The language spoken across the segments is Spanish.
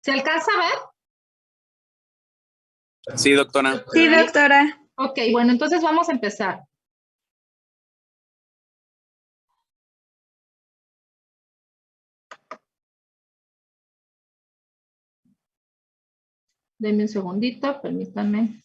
¿Se alcanza a ver? Sí, doctora. Sí, doctora. Ok, bueno, entonces vamos a empezar. Denme un segundito, permítanme.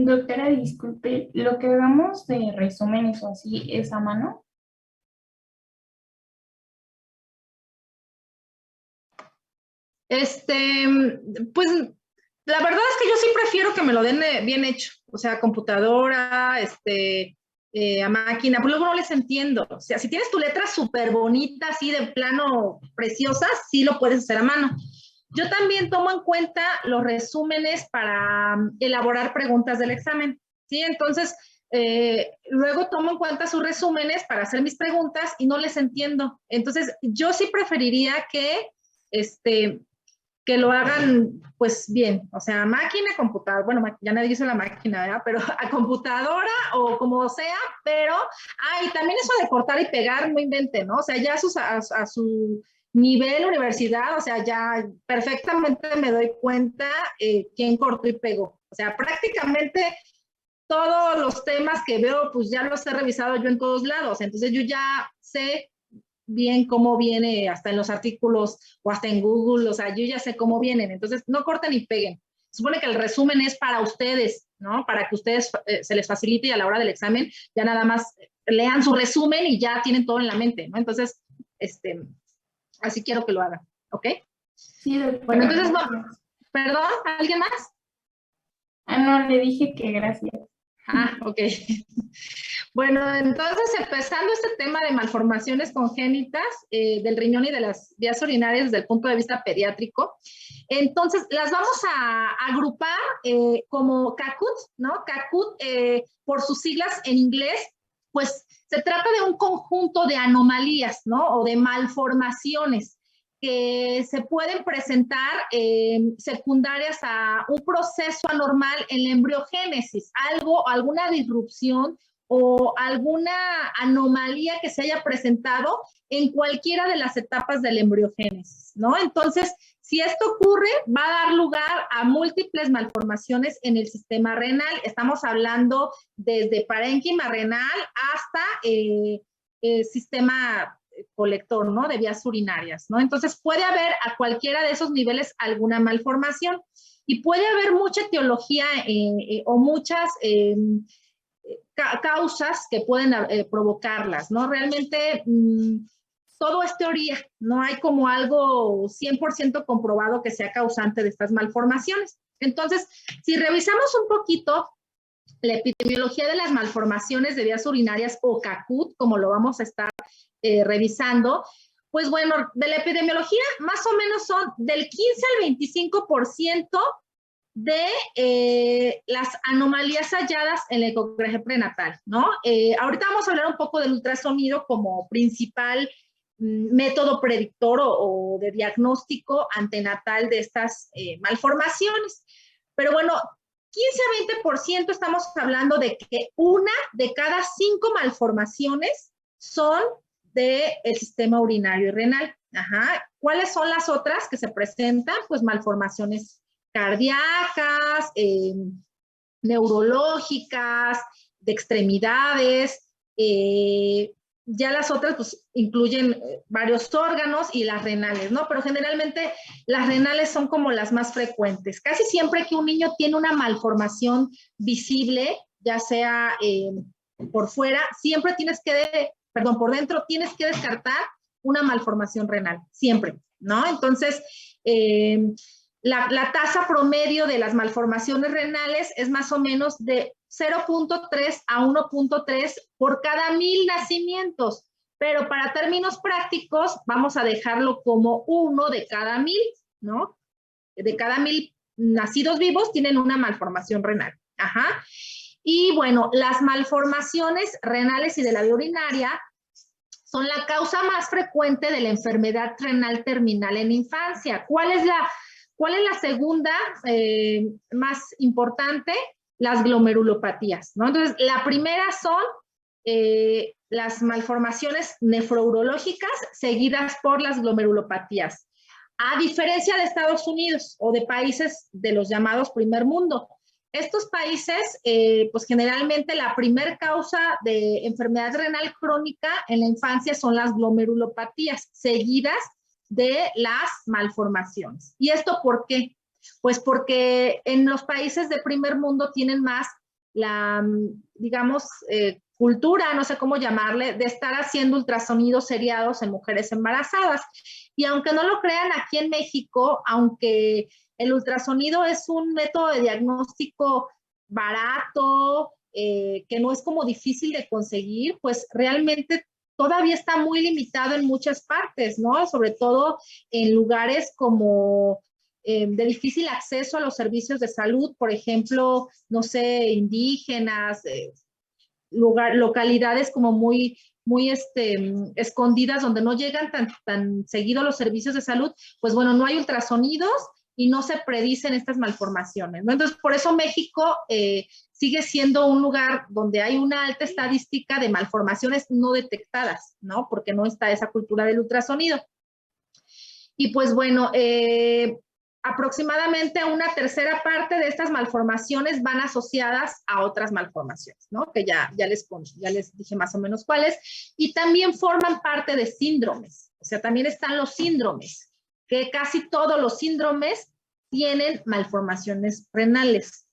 Doctora, disculpe, lo que hagamos de resúmenes o así es a mano. Pues la verdad es que yo sí prefiero que me lo den bien hecho, o sea, computadora, a máquina, pues luego no les entiendo. O sea, si tienes tu letra súper bonita, así de plano preciosa, sí lo puedes hacer a mano. Yo también tomo en cuenta los resúmenes para elaborar preguntas del examen, ¿sí? Entonces, luego tomo en cuenta sus resúmenes para hacer mis preguntas y no les entiendo. Entonces, yo sí preferiría que lo hagan pues bien, o sea, máquina, computadora, bueno, ya nadie dice la máquina, ¿verdad? Pero a computadora o como sea, pero, también eso de cortar y pegar, no inventen, ¿no? O sea, ya a su nivel universidad, o sea, ya perfectamente me doy cuenta quién cortó y pegó. O sea, prácticamente todos los temas que veo, pues ya los he revisado yo en todos lados, entonces yo ya sé bien cómo viene hasta en los artículos o hasta en Google, o sea, yo ya sé cómo vienen, entonces no corten y peguen. Se supone que el resumen es para ustedes, ¿no? Para que ustedes se les facilite y a la hora del examen ya nada más lean su resumen y ya tienen todo en la mente, ¿no? Entonces, así quiero que lo hagan, ¿ok? Sí, doctora. Bueno, entonces, no, perdón, ¿alguien más? No, le dije que gracias. Ok. Bueno, entonces empezando este tema de malformaciones congénitas del riñón y de las vías urinarias desde el punto de vista pediátrico, entonces las vamos a agrupar como CACUT, ¿no? CACUT, por sus siglas en inglés, pues se trata de un conjunto de anomalías, ¿no? O de malformaciones que se pueden presentar secundarias a un proceso anormal en la embriogénesis, alguna disrupción o alguna anomalía que se haya presentado en cualquiera de las etapas de la embriogénesis, ¿no? Entonces, si esto ocurre, va a dar lugar a múltiples malformaciones en el sistema renal. Estamos hablando desde parénquima renal hasta el sistema colector, ¿no? De vías urinarias, ¿no? Entonces puede haber a cualquiera de esos niveles alguna malformación y puede haber mucha etiología o muchas causas que pueden provocarlas, ¿no? Realmente todo es teoría, no hay como algo 100% comprobado que sea causante de estas malformaciones. Entonces, si revisamos un poquito la epidemiología de las malformaciones de vías urinarias o CACUT, como lo vamos a estar revisando, pues bueno, de la epidemiología más o menos son del 15 al 25% de las anomalías halladas en la ecografía prenatal, ¿no? Ahorita vamos a hablar un poco del ultrasonido como principal método predictor o de diagnóstico antenatal de estas malformaciones. Pero bueno, 15 a 20% estamos hablando de que una de cada 5 malformaciones son del sistema urinario y renal. Ajá. ¿Cuáles son las otras que se presentan? Pues malformaciones cardíacas, neurológicas, de extremidades. Ya las otras pues incluyen varios órganos y las renales, ¿no? Pero generalmente las renales son como las más frecuentes. Casi siempre que un niño tiene una malformación visible, ya sea por fuera, siempre por dentro tienes que descartar una malformación renal, siempre, ¿no? Entonces, la tasa promedio de las malformaciones renales es más o menos de 0.3 a 1.3 por cada 1000 nacimientos, pero para términos prácticos vamos a dejarlo como 1 de cada 1000, ¿no? De cada 1000 nacidos vivos tienen una malformación renal. Ajá. Y bueno, las malformaciones renales y de la vía urinaria son la causa más frecuente de la enfermedad renal terminal en infancia. ¿Cuál es la segunda más importante? Las glomerulopatías, ¿no? Entonces, la primera son las malformaciones nefrourológicas seguidas por las glomerulopatías. A diferencia de Estados Unidos o de países de los llamados primer mundo, estos países, pues generalmente la primer causa de enfermedad renal crónica en la infancia son las glomerulopatías, seguidas de las malformaciones. ¿Y esto por qué? Pues porque en los países de primer mundo tienen más la, digamos, cultura, no sé cómo llamarle, de estar haciendo ultrasonidos seriados en mujeres embarazadas. Y aunque no lo crean, aquí en México, aunque el ultrasonido es un método de diagnóstico barato, que no es como difícil de conseguir, pues realmente todavía está muy limitado en muchas partes, ¿no? Sobre todo en lugares como de difícil acceso a los servicios de salud, por ejemplo, no sé, indígenas, localidades como muy escondidas donde no llegan tan seguido los servicios de salud, pues bueno, no hay ultrasonidos y no se predicen estas malformaciones, ¿no? Entonces, por eso México sigue siendo un lugar donde hay una alta estadística de malformaciones no detectadas, ¿no? Porque no está esa cultura del ultrasonido. Y pues bueno, aproximadamente una tercera parte de estas malformaciones van asociadas a otras malformaciones, ¿no? Que ya les dije más o menos cuáles. Y también forman parte de síndromes. O sea, también están los síndromes, que casi todos los síndromes tienen malformaciones renales.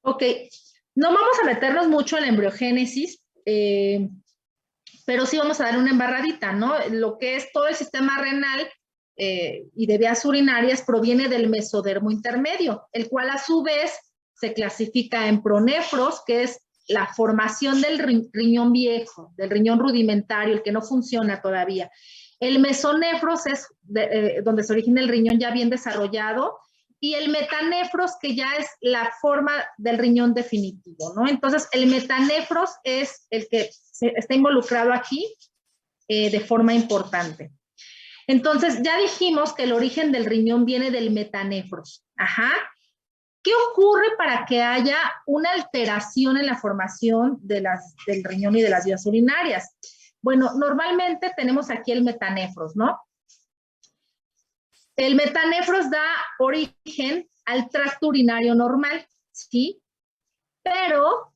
Ok, no vamos a meternos mucho en la embriogénesis, pero sí vamos a dar una embarradita, ¿no? Lo que es todo el sistema renal y de vías urinarias proviene del mesodermo intermedio, el cual a su vez se clasifica en pronefros, que es la formación del riñón viejo, del riñón rudimentario, el que no funciona todavía. El mesonefros es donde se origina el riñón ya bien desarrollado, y el metanefros, que ya es la forma del riñón definitivo, ¿no? Entonces, el metanefros es el que está involucrado aquí de forma importante. Entonces, ya dijimos que el origen del riñón viene del metanefros. Ajá. ¿Qué ocurre para que haya una alteración en la formación del riñón y de las vías urinarias? Bueno, normalmente tenemos aquí el metanefros, ¿no? El metanefros da origen al tracto urinario normal, ¿sí? Pero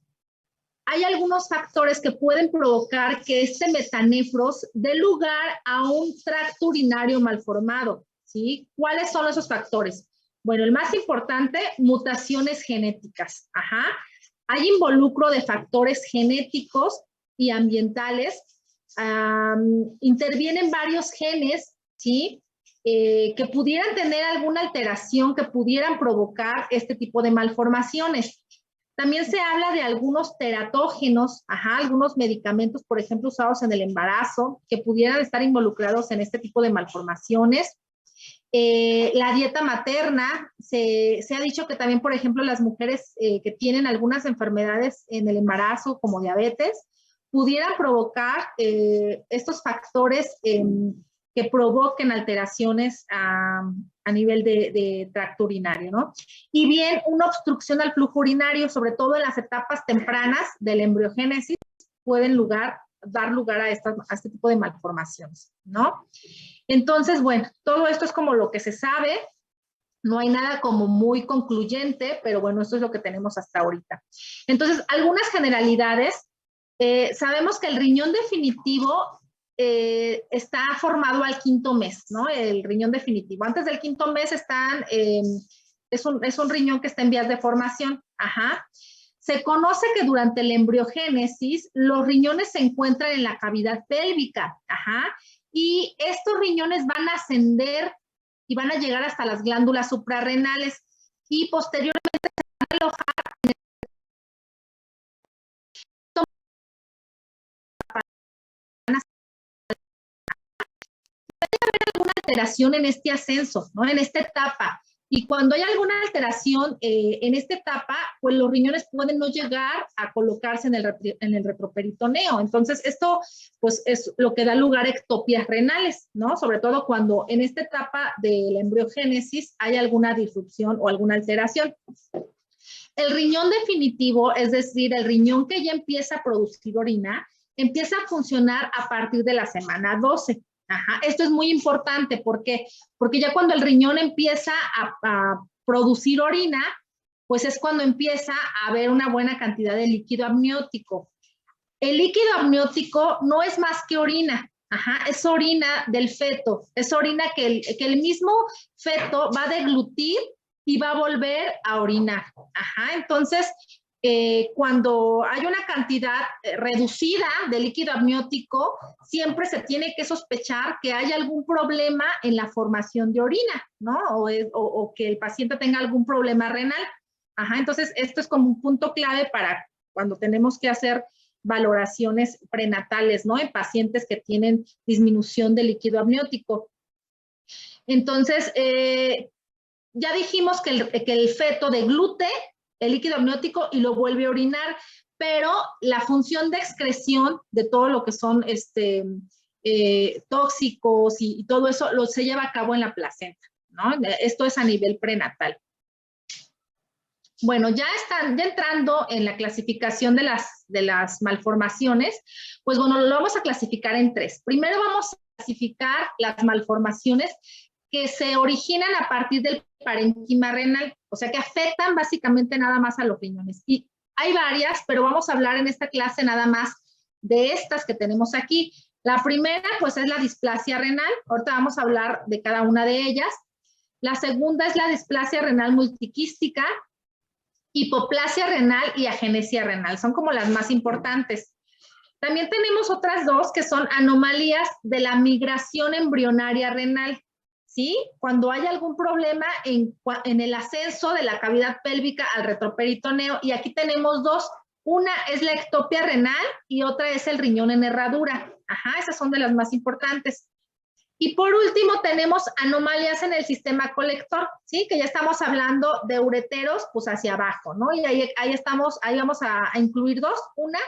hay algunos factores que pueden provocar que este metanefros dé lugar a un tracto urinario malformado, ¿sí? ¿Cuáles son esos factores? Bueno, el más importante, mutaciones genéticas. Ajá. Hay involucro de factores genéticos y ambientales. Intervienen varios genes, ¿sí? Que pudieran tener alguna alteración que pudieran provocar este tipo de malformaciones. También se habla de algunos teratógenos, algunos medicamentos, por ejemplo, usados en el embarazo, que pudieran estar involucrados en este tipo de malformaciones. La dieta materna, se ha dicho que también, por ejemplo, las mujeres que tienen algunas enfermedades en el embarazo, como diabetes, pudieran provocar estos factores que provoquen alteraciones a nivel de tracto urinario, ¿no? Y bien, una obstrucción al flujo urinario, sobre todo en las etapas tempranas de la embriogénesis, pueden dar lugar a este tipo de malformaciones, ¿no? Entonces, bueno, todo esto es como lo que se sabe. No hay nada como muy concluyente, pero bueno, esto es lo que tenemos hasta ahorita. Entonces, algunas generalidades. Sabemos que el riñón definitivo está formado al quinto mes, ¿no? El riñón definitivo. Antes del quinto mes es un riñón que está en vías de formación. Ajá. Se conoce que durante la embriogénesis los riñones se encuentran en la cavidad pélvica. Ajá. Y estos riñones van a ascender y van a llegar hasta las glándulas suprarrenales y posteriormente alteración en este ascenso, ¿no? En esta etapa. Y cuando hay alguna alteración en esta etapa, pues los riñones pueden no llegar a colocarse en el retroperitoneo. Entonces, esto pues es lo que da lugar a ectopias renales, ¿no? Sobre todo cuando en esta etapa de la embriogénesis hay alguna disrupción o alguna alteración. El riñón definitivo, es decir, el riñón que ya empieza a producir orina, empieza a funcionar a partir de la semana 12. Ajá. Esto es muy importante porque ya cuando el riñón empieza a producir orina, pues es cuando empieza a haber una buena cantidad de líquido amniótico. El líquido amniótico no es más que orina. Ajá, es orina del feto, es orina que el mismo feto va a deglutir y va a volver a orinar. Ajá, entonces, cuando hay una cantidad reducida de líquido amniótico, siempre se tiene que sospechar que hay algún problema en la formación de orina, ¿no? O que el paciente tenga algún problema renal. Ajá, entonces, esto es como un punto clave para cuando tenemos que hacer valoraciones prenatales, ¿no? En pacientes que tienen disminución de líquido amniótico. Entonces, ya dijimos que el feto deglute el líquido amniótico y lo vuelve a orinar, pero la función de excreción de todo lo que son tóxicos y todo eso se lleva a cabo en la placenta, ¿no? Esto es a nivel prenatal. Bueno, ya entrando en la clasificación de las malformaciones, pues bueno, lo vamos a clasificar en 3. Primero vamos a clasificar las malformaciones que se originan a partir del parénquima renal, o sea que afectan básicamente nada más a los riñones. Y hay varias, pero vamos a hablar en esta clase nada más de estas que tenemos aquí. La primera, pues es la displasia renal. Ahorita vamos a hablar de cada una de ellas. La segunda es la displasia renal multiquística, hipoplasia renal y agenesia renal. Son como las más importantes. También tenemos otras dos que son anomalías de la migración embrionaria renal, ¿sí? Cuando hay algún problema en el ascenso de la cavidad pélvica al retroperitoneo. Y aquí tenemos dos. Una es la ectopia renal y otra es el riñón en herradura. Ajá, esas son de las más importantes. Y por último tenemos anomalías en el sistema colector, ¿sí? Que ya estamos hablando de ureteros, pues hacia abajo, ¿no? Y ahí vamos a incluir dos. Una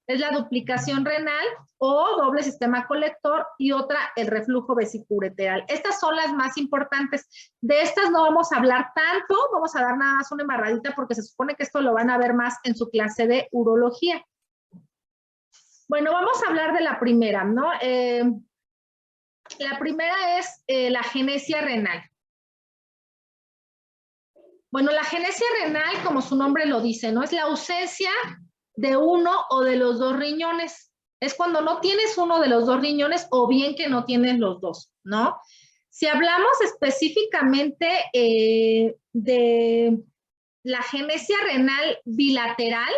es la duplicación renal o doble sistema colector y otra el reflujo vesicoureteral. Estas son las más importantes. De estas no vamos a hablar tanto, vamos a dar nada más una embarradita porque se supone que esto lo van a ver más en su clase de urología. Bueno, vamos a hablar de la primera, ¿no? La primera es la agenesia renal. Bueno, la agenesia renal, como su nombre lo dice, ¿no? Es la ausencia de uno o de los dos riñones. Es cuando no tienes uno de los dos riñones o bien que no tienes los dos, ¿no? Si hablamos específicamente de la agenesia renal bilateral,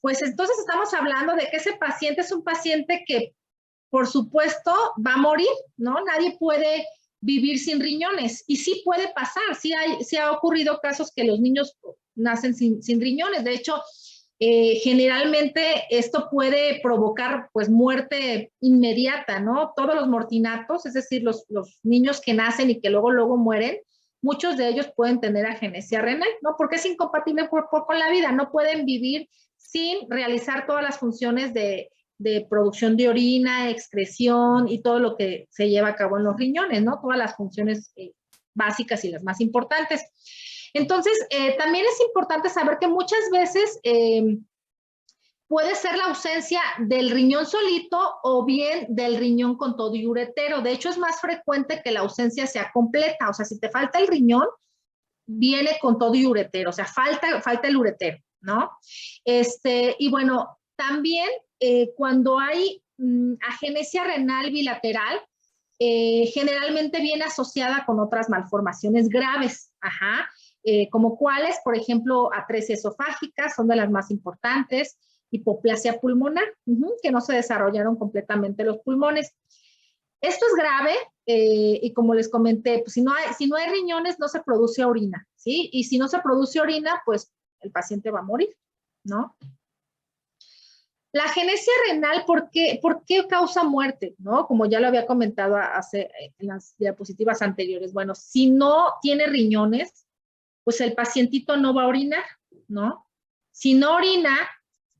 pues entonces estamos hablando de que ese paciente es un paciente que por supuesto, va a morir, ¿no? Nadie puede vivir sin riñones. Y sí puede pasar, sí ha ocurrido casos que los niños nacen sin riñones. De hecho, generalmente esto puede provocar, pues, muerte inmediata, ¿no? Todos los mortinatos, es decir, los niños que nacen y que luego mueren, muchos de ellos pueden tener agenesia renal, ¿no? Porque es incompatible con la vida. No pueden vivir sin realizar todas las funciones de producción de orina, excreción y todo lo que se lleva a cabo en los riñones, ¿no? Todas las funciones básicas y las más importantes. Entonces, también es importante saber que muchas veces puede ser la ausencia del riñón solito o bien del riñón con todo y uretero. De hecho, es más frecuente que la ausencia sea completa. O sea, si te falta el riñón, viene con todo y uretero. O sea, falta el uretero, ¿no? Y bueno, también cuando hay agenesia renal bilateral, generalmente viene asociada con otras malformaciones graves, ajá, como cuáles, por ejemplo, atresia esofágica, son de las más importantes, hipoplasia pulmonar, que no se desarrollaron completamente los pulmones. Esto es grave y como les comenté, pues si no hay riñones no se produce orina, ¿sí? Y si no se produce orina, pues el paciente va a morir, ¿no? La agenesia renal, por qué causa muerte? ¿No? Como ya lo había comentado en las diapositivas anteriores. Bueno, si no tiene riñones, pues el pacientito no va a orinar, ¿no? Si no orina,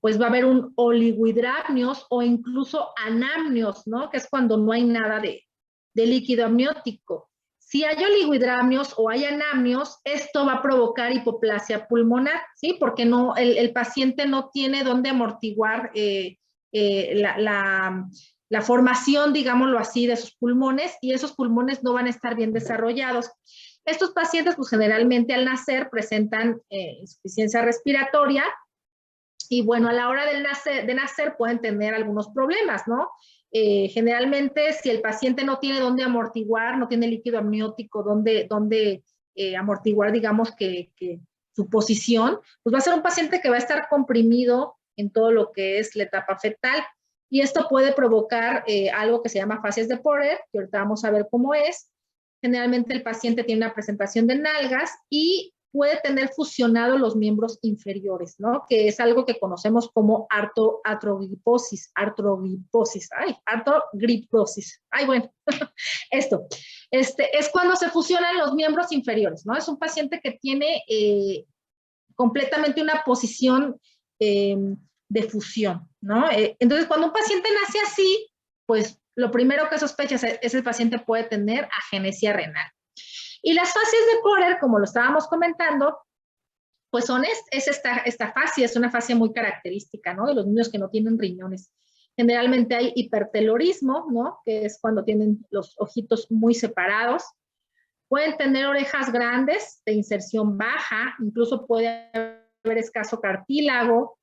pues va a haber un oligohidramnios o incluso anamnios, ¿no? Que es cuando no hay nada de líquido amniótico. Si hay oligohidramnios o hay anamnios, esto va a provocar hipoplasia pulmonar, ¿sí? Porque no, el paciente no tiene dónde amortiguar la formación, digámoslo así, de sus pulmones y esos pulmones no van a estar bien desarrollados. Estos pacientes, pues generalmente al nacer presentan insuficiencia respiratoria y bueno, a la hora de nacer pueden tener algunos problemas, ¿no? Generalmente, si el paciente no tiene dónde amortiguar, no tiene líquido amniótico, dónde amortiguar, digamos, que su posición, pues va a ser un paciente que va a estar comprimido en todo lo que es la etapa fetal. Y esto puede provocar algo que se llama facies de Porter, que ahorita vamos a ver cómo es. Generalmente el paciente tiene una presentación de nalgas y puede tener fusionados los miembros inferiores, ¿no? Que es algo que conocemos como artrogriposis. Ay, bueno, esto. Es cuando se fusionan los miembros inferiores, ¿no? Es un paciente que tiene completamente una posición de fusión, ¿no? Entonces, cuando un paciente nace así, pues lo primero que sospechas es el paciente puede tener agenesia renal. Y las fases de Porter, como lo estábamos comentando, pues esta fase, es una fase muy característica, ¿no? De los niños que no tienen riñones. Generalmente hay hipertelorismo, ¿no? Que es cuando tienen los ojitos muy separados. Pueden tener orejas grandes de inserción baja, incluso puede haber escaso cartílago.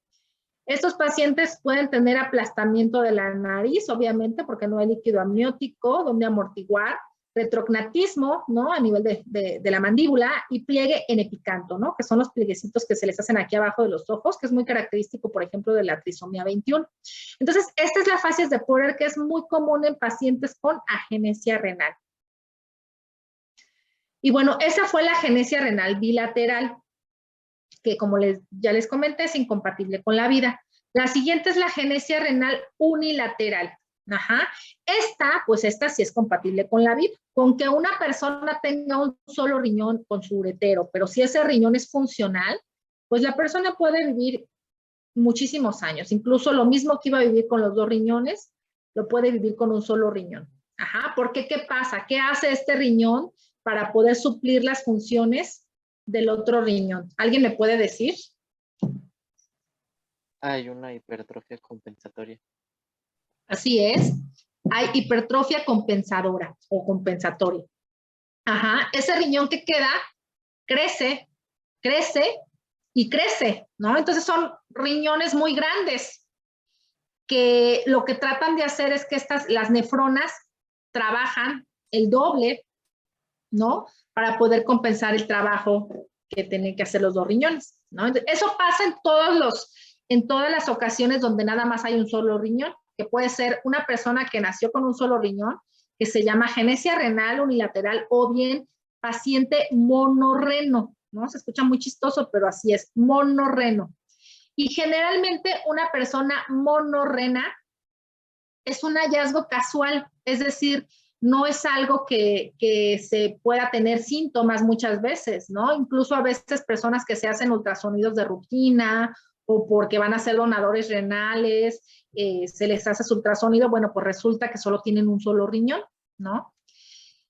Estos pacientes pueden tener aplastamiento de la nariz, obviamente, porque no hay líquido amniótico donde amortiguar, retrognatismo, ¿no? A nivel de la mandíbula y pliegue en epicanto, ¿no? Que son los plieguecitos que se les hacen aquí abajo de los ojos, que es muy característico, por ejemplo, de la trisomía 21. Entonces, esta es la facies de Porter que es muy común en pacientes con agenesia renal. Y bueno, esa fue la agenesia renal bilateral, que como ya les comenté, es incompatible con la vida. La siguiente es la agenesia renal unilateral. Ajá. Esta sí es compatible con la vida. Con que una persona tenga un solo riñón con su uretero, pero si ese riñón es funcional, pues la persona puede vivir muchísimos años. Incluso lo mismo que iba a vivir con los dos riñones, lo puede vivir con un solo riñón. Ajá. Porque, ¿qué pasa? ¿Qué hace este riñón para poder suplir las funciones del otro riñón? ¿Alguien me puede decir? Hay una hipertrofia compensatoria. Así es. Hay hipertrofia compensadora o compensatoria. Ajá. Ese riñón que queda crece y crece, ¿no? Entonces son riñones muy grandes que lo que tratan de hacer es que las nefronas trabajan el doble, ¿no? Para poder compensar el trabajo que tienen que hacer los dos riñones, ¿no? Entonces, eso pasa en todas las ocasiones donde nada más hay un solo riñón, que puede ser una persona que nació con un solo riñón, que se llama agenesia renal unilateral, o bien paciente monorreno, ¿no? Se escucha muy chistoso, pero así es, monorreno. Y generalmente una persona monorrena es un hallazgo casual, es decir, no es algo que se pueda tener síntomas muchas veces, ¿no? Incluso a veces personas que se hacen ultrasonidos de rutina o porque van a ser donadores renales, se les hace su ultrasonido, bueno, pues resulta que solo tienen un solo riñón, ¿no?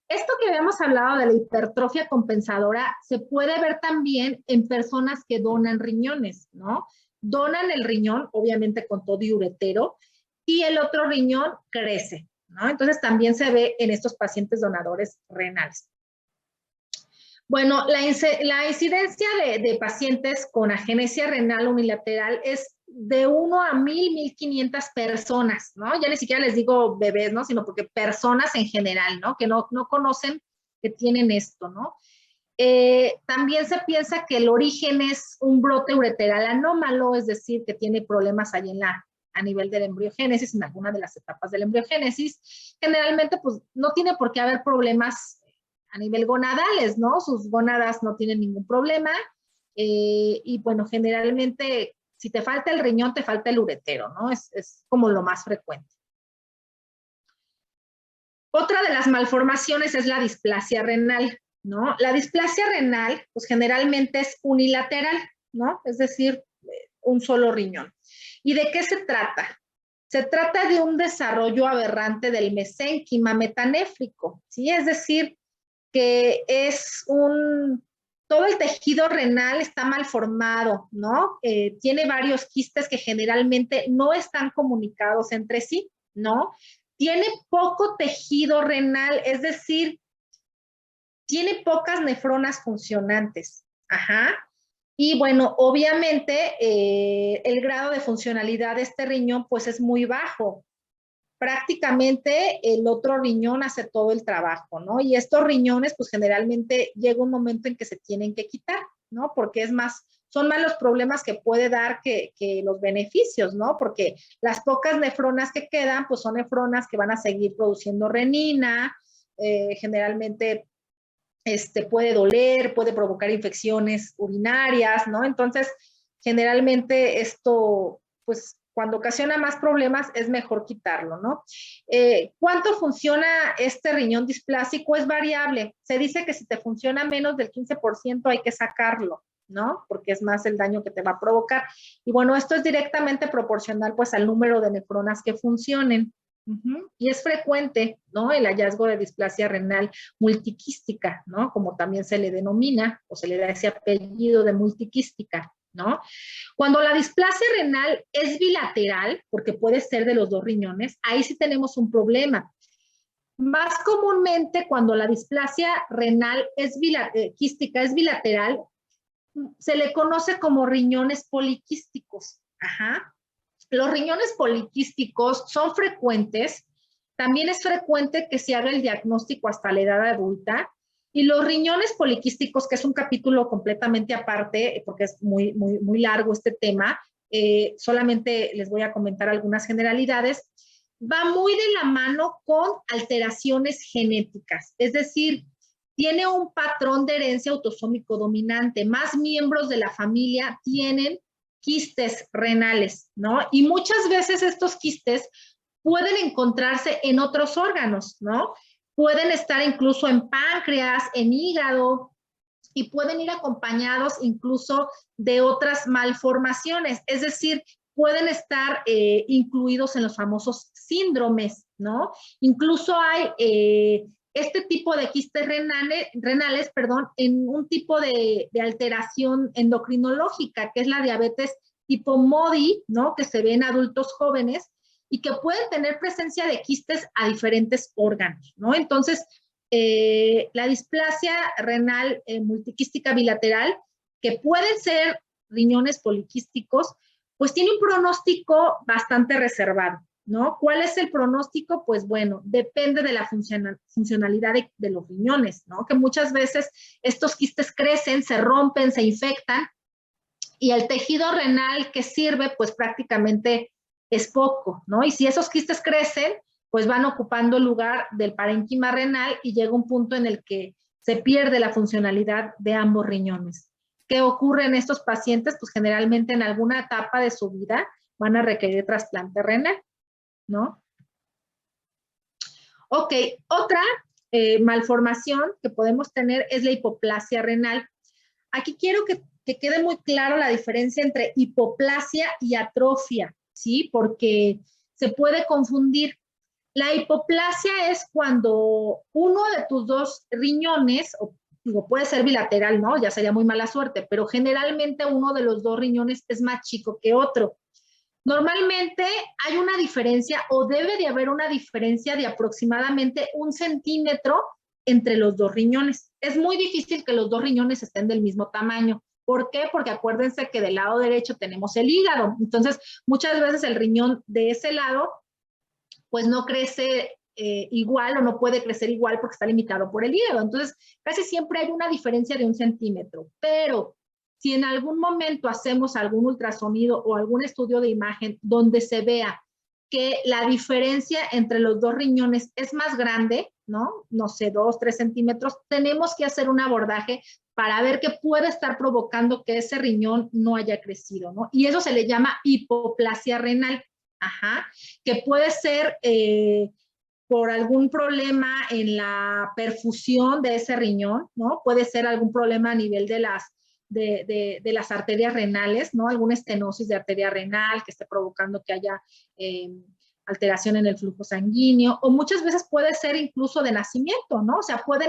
Esto que habíamos hablado de la hipertrofia compensadora se puede ver también en personas que donan riñones, ¿no? Donan el riñón, obviamente con todo y uretero, y el otro riñón crece, ¿no? Entonces también se ve en estos pacientes donadores renales. Bueno, la incidencia de pacientes con agenesia renal unilateral es de 1 a 1,500 personas, ¿no? Ya ni siquiera les digo bebés, ¿no? Sino porque personas en general, ¿no? Que no conocen que tienen esto, ¿no? También se piensa que el origen es un brote ureteral anómalo, es decir, que tiene problemas ahí a nivel de la embriogénesis, en alguna de las etapas de la embriogénesis, generalmente pues no tiene por qué haber problemas a nivel gonadales, ¿no? Sus gónadas no tienen ningún problema, y bueno, generalmente si te falta el riñón, te falta el uretero, ¿no? Es como lo más frecuente. Otra de las malformaciones es la displasia renal, ¿no? La displasia renal, pues generalmente es unilateral, ¿no? Es decir, un solo riñón. ¿Y de qué se trata? Se trata de un desarrollo aberrante del mesénquima metanéfrico, ¿sí? Es decir, que es todo el tejido renal está mal formado, ¿no? Tiene varios quistes que generalmente no están comunicados entre sí, ¿no? Tiene poco tejido renal, es decir, tiene pocas nefronas funcionantes. Ajá. Y bueno, obviamente el grado de funcionalidad de este riñón pues es muy bajo. Prácticamente el otro riñón hace todo el trabajo, ¿no? Y estos riñones pues generalmente llega un momento en que se tienen que quitar, ¿no? Porque son más los problemas que puede dar que los beneficios, ¿no? Porque las pocas nefronas que quedan pues son nefronas que van a seguir produciendo renina, generalmente puede doler, puede provocar infecciones urinarias, ¿no? Entonces, generalmente esto, pues, cuando ocasiona más problemas, es mejor quitarlo, ¿no? ¿Cuánto funciona este riñón displásico? Es variable. Se dice que si te funciona menos del 15% hay que sacarlo, ¿no? Porque es más el daño que te va a provocar. Y bueno, esto es directamente proporcional, pues, al número de nefronas que funcionen. Y es frecuente, ¿no? El hallazgo de displasia renal multiquística, ¿no? Como también se le denomina, o se le da ese apellido de multiquística, ¿no? Cuando la displasia renal es bilateral, porque puede ser de los dos riñones, ahí sí tenemos un problema. Más comúnmente, cuando la displasia renal quística es bilateral, se le conoce como riñones poliquísticos. Ajá. Los riñones poliquísticos son frecuentes. También es frecuente que se haga el diagnóstico hasta la edad adulta. Y los riñones poliquísticos, que es un capítulo completamente aparte, porque es muy, muy, muy largo este tema, solamente les voy a comentar algunas generalidades, va muy de la mano con alteraciones genéticas. Es decir, tiene un patrón de herencia autosómico dominante. Más miembros de la familia tienen quistes renales, ¿no? Y muchas veces estos quistes pueden encontrarse en otros órganos, ¿no? Pueden estar incluso en páncreas, en hígado, y pueden ir acompañados incluso de otras malformaciones, es decir, pueden estar incluidos en los famosos síndromes, ¿no? Incluso hay este tipo de quistes renales, en un tipo de alteración endocrinológica, que es la diabetes tipo MODY, ¿no? Que se ve en adultos jóvenes y que pueden tener presencia de quistes a diferentes órganos, ¿no? Entonces, la displasia renal multiquística bilateral, que pueden ser riñones poliquísticos, pues tiene un pronóstico bastante reservado, ¿no? ¿Cuál es el pronóstico? Pues bueno, depende de la funcionalidad de los riñones, ¿no? Que muchas veces estos quistes crecen, se rompen, se infectan, y el tejido renal que sirve, pues prácticamente es poco, ¿no? Y si esos quistes crecen, pues van ocupando el lugar del parénquima renal y llega un punto en el que se pierde la funcionalidad de ambos riñones. ¿Qué ocurre en estos pacientes? Pues generalmente en alguna etapa de su vida van a requerir trasplante renal, ¿no? Ok, otra malformación que podemos tener es la hipoplasia renal. Aquí quiero que quede muy claro la diferencia entre hipoplasia y atrofia, ¿sí? Porque se puede confundir. La hipoplasia es cuando uno de tus dos riñones, o puede ser bilateral, ¿no? Ya sería muy mala suerte, pero generalmente uno de los dos riñones es más chico que otro. Normalmente hay una diferencia, o debe de haber una diferencia de aproximadamente 1 centímetro entre los dos riñones. Es muy difícil que los dos riñones estén del mismo tamaño. ¿Por qué? Porque acuérdense que del lado derecho tenemos el hígado. Entonces, muchas veces el riñón de ese lado, pues no crece igual o no puede crecer igual porque está limitado por el hígado. Entonces, casi siempre hay una diferencia de 1 centímetro. Pero si en algún momento hacemos algún ultrasonido o algún estudio de imagen donde se vea que la diferencia entre los dos riñones es más grande, ¿no? No sé, 2, 3 centímetros, tenemos que hacer un abordaje para ver qué puede estar provocando que ese riñón no haya crecido, ¿no? Y eso se le llama hipoplasia renal, ajá, que puede ser por algún problema en la perfusión de ese riñón, ¿no? Puede ser algún problema a nivel de las arterias renales, ¿no? Alguna estenosis de arteria renal que esté provocando que haya alteración en el flujo sanguíneo, o muchas veces puede ser incluso de nacimiento, ¿no? O sea, puede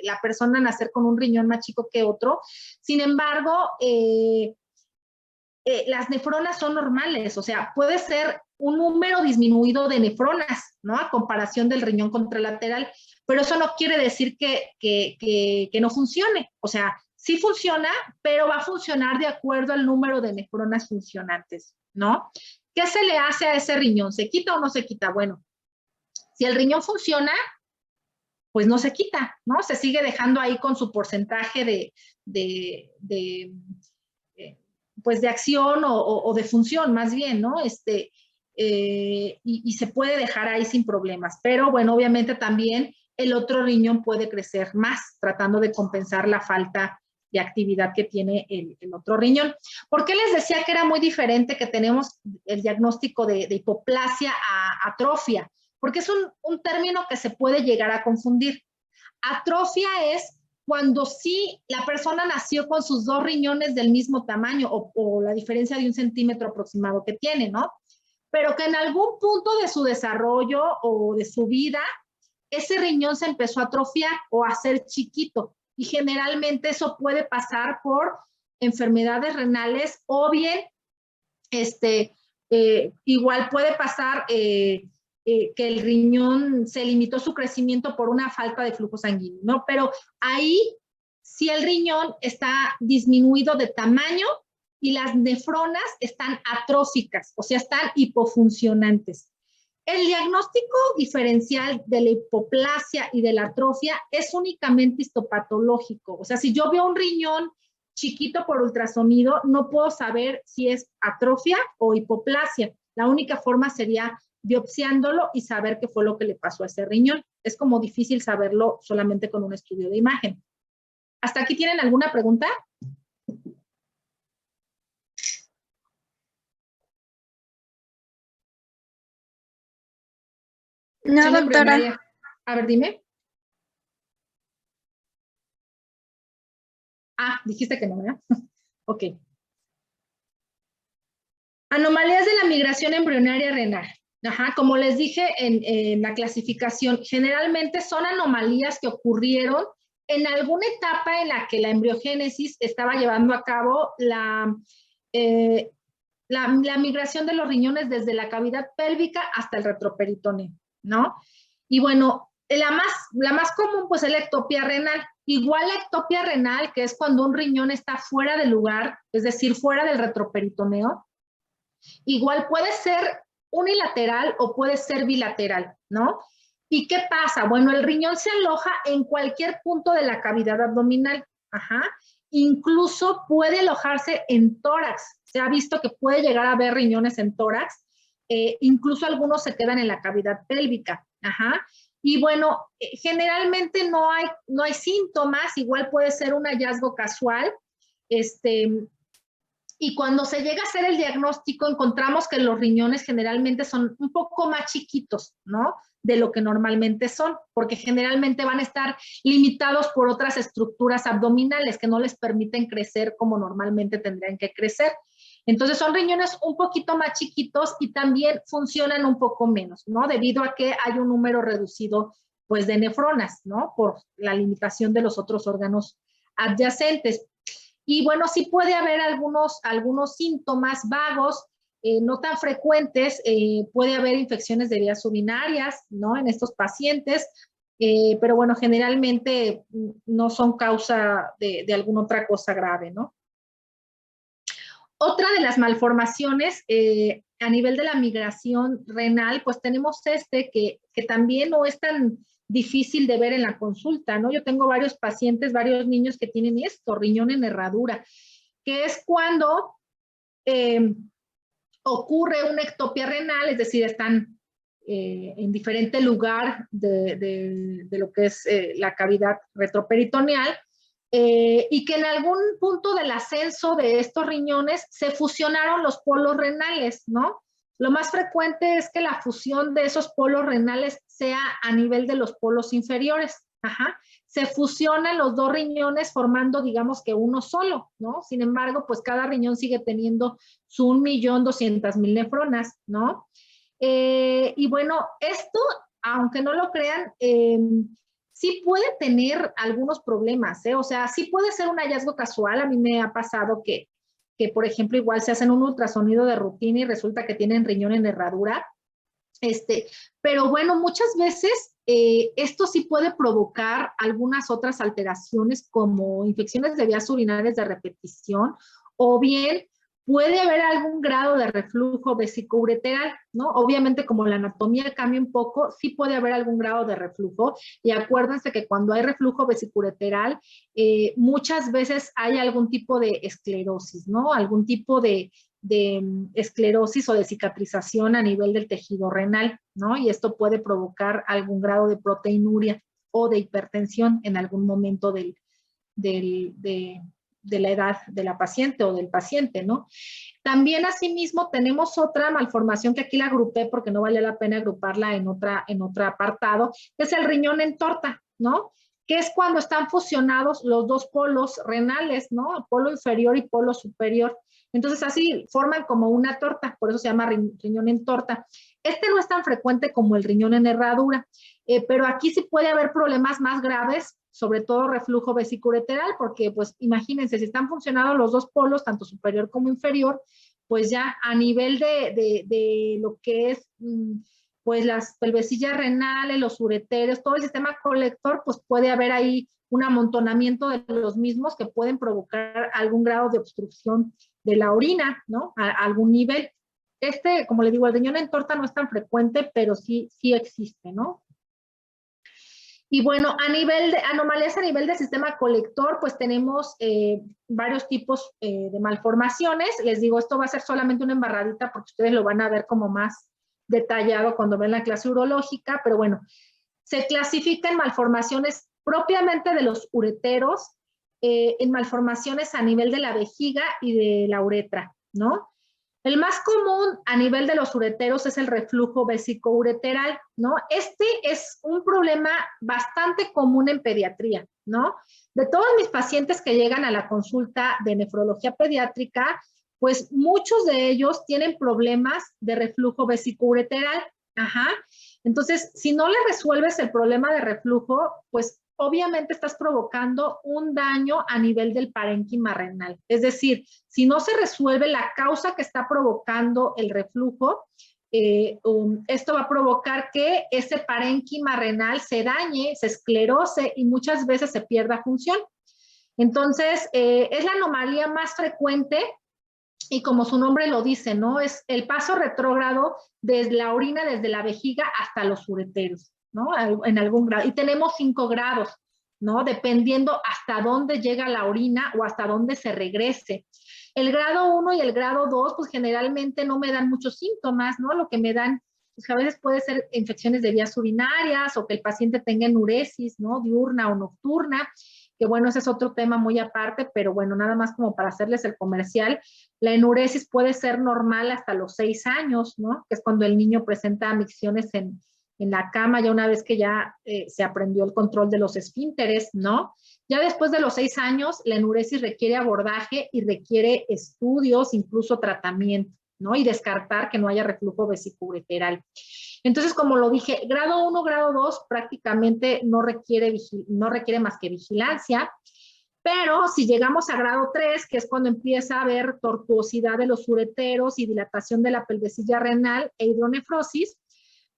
la persona nacer con un riñón más chico que otro. Sin embargo, las nefronas son normales, o sea, puede ser un número disminuido de nefronas, ¿no? A comparación del riñón contralateral, pero eso no quiere decir que no funcione, o sea, sí funciona, pero va a funcionar de acuerdo al número de nefronas funcionantes, ¿no? ¿Qué se le hace a ese riñón? ¿Se quita o no se quita? Bueno, si el riñón funciona, pues no se quita, ¿no? Se sigue dejando ahí con su porcentaje pues de acción o de función, más bien, ¿no? Y se puede dejar ahí sin problemas. Pero bueno, obviamente también el otro riñón puede crecer más, tratando de compensar la falta de actividad que tiene el otro riñón. ¿Por qué les decía que era muy diferente que tenemos el diagnóstico de hipoplasia a atrofia? Porque es un término que se puede llegar a confundir. Atrofia es cuando sí la persona nació con sus dos riñones del mismo tamaño o la diferencia de 1 centímetro aproximado que tiene, ¿no? Pero que en algún punto de su desarrollo o de su vida, ese riñón se empezó a atrofiar o a ser chiquito. Y generalmente eso puede pasar por enfermedades renales o bien, igual puede pasar que el riñón se limitó su crecimiento por una falta de flujo sanguíneo, ¿no? Pero ahí, si el riñón está disminuido de tamaño y las nefronas están atróficas, o sea, están hipofuncionantes. El diagnóstico diferencial de la hipoplasia y de la atrofia es únicamente histopatológico. O sea, si yo veo un riñón chiquito por ultrasonido, no puedo saber si es atrofia o hipoplasia. La única forma sería biopsiándolo y saber qué fue lo que le pasó a ese riñón. Es como difícil saberlo solamente con un estudio de imagen. ¿Hasta aquí tienen alguna pregunta? No, doctora. A ver, dime. Ah, dijiste que no, ¿verdad? Ok. Anomalías de la migración embrionaria renal. Ajá, como les dije en la clasificación, generalmente son anomalías que ocurrieron en alguna etapa en la que la embriogénesis estaba llevando a cabo la migración de los riñones desde la cavidad pélvica hasta el retroperitoneo, ¿no? Y bueno, la más común, pues, es la ectopia renal. Igual la ectopia renal, que es cuando un riñón está fuera del lugar, es decir, fuera del retroperitoneo, igual puede ser unilateral o puede ser bilateral, ¿no? ¿Y qué pasa? Bueno, el riñón se aloja en cualquier punto de la cavidad abdominal, ajá. Incluso puede alojarse en tórax. Se ha visto que puede llegar a haber riñones en tórax. Incluso algunos se quedan en la cavidad pélvica, ajá. Y bueno, generalmente no hay síntomas, igual puede ser un hallazgo casual, y cuando se llega a hacer el diagnóstico, encontramos que los riñones generalmente son un poco más chiquitos, ¿no? De lo que normalmente son, porque generalmente van a estar limitados por otras estructuras abdominales que no les permiten crecer como normalmente tendrían que crecer. Entonces son riñones un poquito más chiquitos y también funcionan un poco menos, ¿no? Debido a que hay un número reducido, pues, de nefronas, ¿no? Por la limitación de los otros órganos adyacentes. Y bueno, sí puede haber algunos síntomas vagos, no tan frecuentes. Puede haber infecciones de vías urinarias, ¿no? En estos pacientes, pero bueno, generalmente no son causa de alguna otra cosa grave, ¿no? Otra de las malformaciones a nivel de la migración renal, pues tenemos que también no es tan difícil de ver en la consulta, ¿no? Yo tengo varios pacientes, varios niños que tienen esto, riñón en herradura, que es cuando ocurre una ectopia renal, es decir, están en diferente lugar de lo que es la cavidad retroperitoneal, y que en algún punto del ascenso de estos riñones se fusionaron los polos renales, ¿no? Lo más frecuente es que la fusión de esos polos renales sea a nivel de los polos inferiores. Ajá. Se fusionan los dos riñones formando, digamos que uno solo, ¿no? Sin embargo, pues cada riñón sigue teniendo su 1.200.000 nefronas, ¿no? Y bueno, esto, aunque no lo crean, sí puede tener algunos problemas, ¿eh? O sea, sí puede ser un hallazgo casual. A mí me ha pasado que por ejemplo, igual se hacen un ultrasonido de rutina y resulta que tienen riñón en herradura. Pero bueno, muchas veces esto sí puede provocar algunas otras alteraciones como infecciones de vías urinarias de repetición, o bien puede haber algún grado de reflujo vesicoureteral, ¿no? Obviamente como la anatomía cambia un poco, sí puede haber algún grado de reflujo, y acuérdense que cuando hay reflujo vesicoureteral, muchas veces hay algún tipo de esclerosis, ¿no? Algún tipo de esclerosis o de cicatrización a nivel del tejido renal, ¿no? Y esto puede provocar algún grado de proteinuria o de hipertensión en algún momento de la edad de la paciente o del paciente, ¿no? También asimismo tenemos otra malformación que aquí la agrupé porque no vale la pena agruparla en otro apartado, que es el riñón en torta, ¿no? Que es cuando están fusionados los dos polos renales, ¿no? Polo inferior y polo superior. Entonces así forman como una torta, por eso se llama riñón en torta. Este no es tan frecuente como el riñón en herradura, pero aquí sí puede haber problemas más graves, sobre todo reflujo vesicoureteral, porque pues imagínense, si están funcionando los dos polos, tanto superior como inferior, pues ya a nivel de lo que es pues las pelvecillas renales, los ureteros, todo el sistema colector, pues puede haber ahí un amontonamiento de los mismos que pueden provocar algún grado de obstrucción de la orina, ¿no? A algún nivel. Como le digo, el riñón en torta no es tan frecuente, pero sí existe, ¿no? Y bueno, a nivel de anomalías a nivel del sistema colector, pues tenemos varios tipos de malformaciones. Les digo, esto va a ser solamente una embarradita porque ustedes lo van a ver como más detallado cuando ven la clase urológica, pero bueno, se clasifican malformaciones propiamente de los ureteros, en malformaciones a nivel de la vejiga y de la uretra, ¿no? El más común a nivel de los ureteros es el reflujo vesicoureteral, ¿no? Este es un problema bastante común en pediatría, ¿no? De todos mis pacientes que llegan a la consulta de nefrología pediátrica, pues muchos de ellos tienen problemas de reflujo vesicoureteral. Ajá. Entonces, si no le resuelves el problema de reflujo, pues obviamente estás provocando un daño a nivel del parénquima renal. Es decir, si no se resuelve la causa que está provocando el reflujo, esto va a provocar que ese parénquima renal se dañe, se esclerose y muchas veces se pierda función. Entonces, es la anomalía más frecuente y como su nombre lo dice, ¿no? Es el paso retrógrado desde la orina, desde la vejiga hasta los ureteros, ¿no? En algún grado. Y tenemos 5 grados, ¿no? Dependiendo hasta dónde llega la orina o hasta dónde se regrese. El grado 1 y el grado 2, pues generalmente no me dan muchos síntomas, ¿no? Lo que me dan, pues a veces puede ser infecciones de vías urinarias o que el paciente tenga enuresis, ¿no? Diurna o nocturna, que bueno, ese es otro tema muy aparte, pero bueno, nada más como para hacerles el comercial. La enuresis puede ser normal hasta los 6 años, ¿no? Que es cuando el niño presenta micciones en la cama, ya una vez que ya se aprendió el control de los esfínteres, ¿no? Ya después de los 6 años, la enuresis requiere abordaje y requiere estudios, incluso tratamiento, ¿no? Y descartar que no haya reflujo vesicoureteral. Entonces, como lo dije, grado 1, grado 2 prácticamente no requiere más que vigilancia, pero si llegamos a grado 3, que es cuando empieza a haber tortuosidad de los ureteros y dilatación de la pelvecilla renal e hidronefrosis,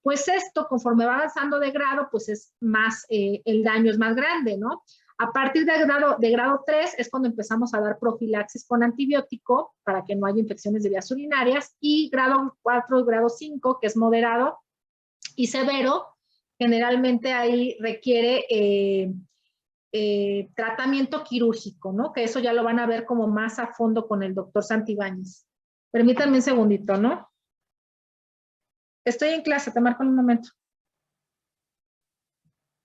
pues esto, conforme va avanzando de grado, pues es más, el daño es más grande, ¿no? A partir de grado 3 es cuando empezamos a dar profilaxis con antibiótico para que no haya infecciones de vías urinarias, y grado 4 y grado 5, que es moderado y severo, generalmente ahí requiere tratamiento quirúrgico, ¿no? Que eso ya lo van a ver como más a fondo con el doctor Santibáñez. Permítanme un segundito, ¿no? Estoy en clase, te marco en un momento.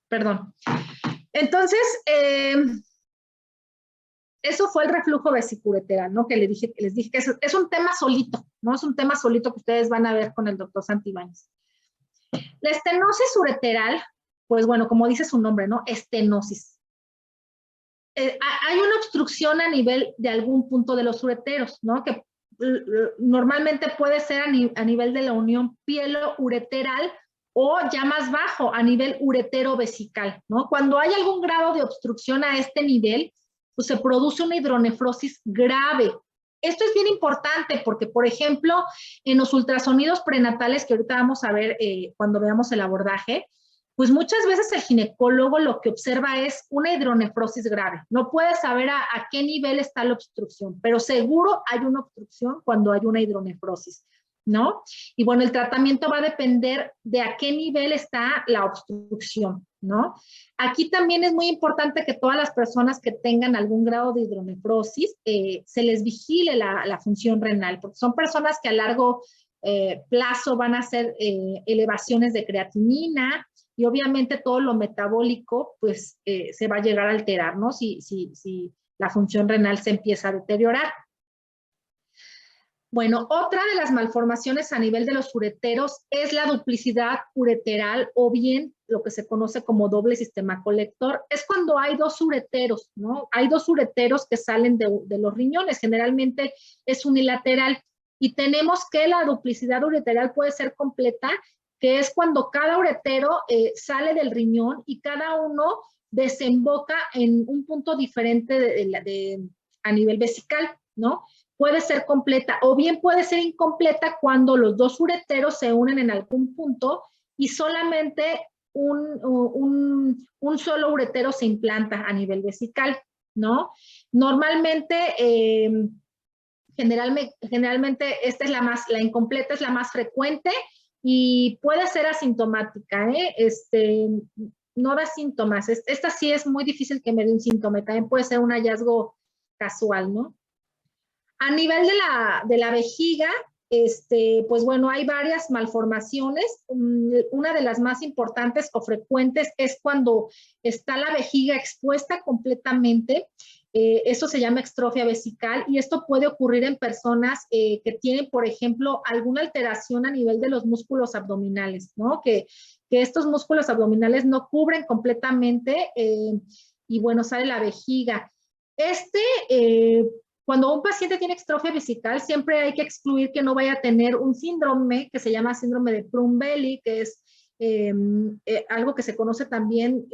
Perdón. Entonces, eso fue el reflujo vesicureteral, ¿no? Que les dije que es un tema solito, ¿no? Es un tema solito que ustedes van a ver con el doctor Santibáñez. La estenosis ureteral, pues bueno, como dice su nombre, ¿no? Estenosis. Hay una obstrucción a nivel de algún punto de los ureteros, ¿no? Que normalmente puede ser a nivel de la unión pielo-ureteral, o ya más bajo, a nivel uretero-vesical, ¿no? Cuando hay algún grado de obstrucción a este nivel, pues se produce una hidronefrosis grave. Esto es bien importante porque, por ejemplo, en los ultrasonidos prenatales, que ahorita vamos a ver cuando veamos el abordaje, pues muchas veces el ginecólogo lo que observa es una hidronefrosis grave. No puede saber a qué nivel está la obstrucción, pero seguro hay una obstrucción cuando hay una hidronefrosis, ¿no? Y bueno, el tratamiento va a depender de a qué nivel está la obstrucción, ¿no? Aquí también es muy importante que todas las personas que tengan algún grado de hidronefrosis se les vigile la función renal, porque son personas que a largo plazo van a hacer elevaciones de creatinina, y obviamente todo lo metabólico pues se va a llegar a alterar, ¿no? Si la función renal se empieza a deteriorar. Bueno, otra de las malformaciones a nivel de los ureteros es la duplicidad ureteral, o bien lo que se conoce como doble sistema colector. Es cuando hay dos ureteros, ¿no? Hay dos ureteros que salen de los riñones, generalmente es unilateral, y tenemos que la duplicidad ureteral puede ser completa, que es cuando cada uretero sale del riñón y cada uno desemboca en un punto diferente a nivel vesical, ¿no? Puede ser completa, o bien puede ser incompleta cuando los dos ureteros se unen en algún punto y solamente un solo uretero se implanta a nivel vesical, ¿no? Normalmente, generalmente esta es la incompleta es la más frecuente y puede ser asintomática, no da síntomas. Esta sí es muy difícil que me dé un síntoma, también puede ser un hallazgo casual, ¿no? A nivel de la vejiga, pues bueno, hay varias malformaciones. Una de las más importantes o frecuentes es cuando está la vejiga expuesta completamente. Eso se llama extrofia vesical, y esto puede ocurrir en personas que tienen, por ejemplo, alguna alteración a nivel de los músculos abdominales, ¿no? Que estos músculos abdominales no cubren completamente y bueno, sale la vejiga. Cuando un paciente tiene extrofia vesical, siempre hay que excluir que no vaya a tener un síndrome que se llama síndrome de Prunbelli, que es algo que se conoce también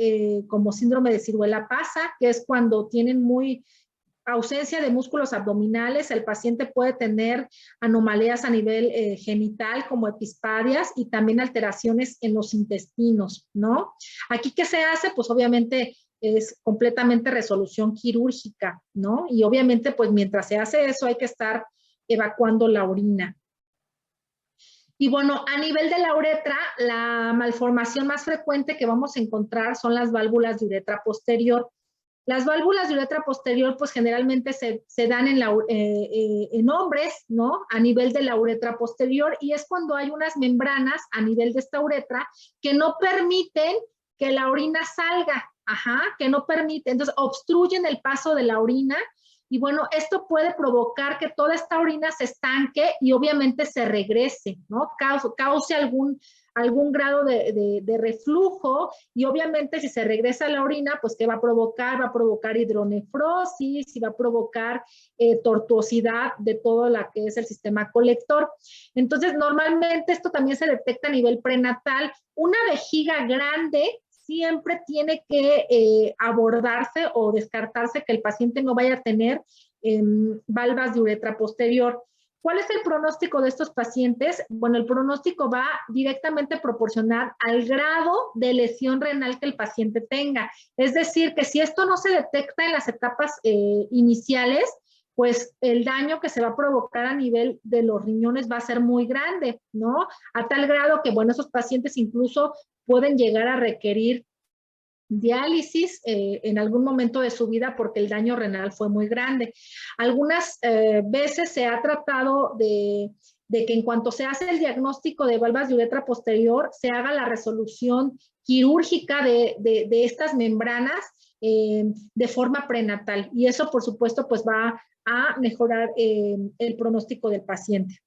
como síndrome de ciruela pasa, que es cuando tienen muy ausencia de músculos abdominales. El paciente puede tener anomalías a nivel genital como epispadias, y también alteraciones en los intestinos, ¿no? Aquí, ¿qué se hace? Pues obviamente es completamente resolución quirúrgica, ¿no? Y obviamente, pues mientras se hace eso, hay que estar evacuando la orina. Y bueno, a nivel de la uretra, la malformación más frecuente que vamos a encontrar son las válvulas de uretra posterior. Las válvulas de uretra posterior, pues generalmente se dan en hombres, ¿no? A nivel de la uretra posterior, y es cuando hay unas membranas a nivel de esta uretra que no permiten que la orina salga, que no permiten, entonces obstruyen el paso de la orina, y bueno, esto puede provocar que toda esta orina se estanque y obviamente se regrese, ¿no? Cause algún grado de reflujo, y obviamente si se regresa la orina, pues ¿qué va a provocar? Va a provocar hidronefrosis y va a provocar tortuosidad de todo lo que es el sistema colector. Entonces, normalmente esto también se detecta a nivel prenatal. Una vejiga grande siempre tiene que abordarse o descartarse que el paciente no vaya a tener valvas de uretra posterior. ¿Cuál es el pronóstico de estos pacientes? Bueno, el pronóstico va directamente proporcional al grado de lesión renal que el paciente tenga. Es decir, que si esto no se detecta en las etapas iniciales, pues el daño que se va a provocar a nivel de los riñones va a ser muy grande, ¿no? A tal grado que, bueno, esos pacientes incluso pueden llegar a requerir diálisis en algún momento de su vida porque el daño renal fue muy grande. Algunas veces se ha tratado de que en cuanto se hace el diagnóstico de valvas de uretra posterior, se haga la resolución quirúrgica de estas membranas de forma prenatal. Y eso, por supuesto, pues va a mejorar el pronóstico del paciente.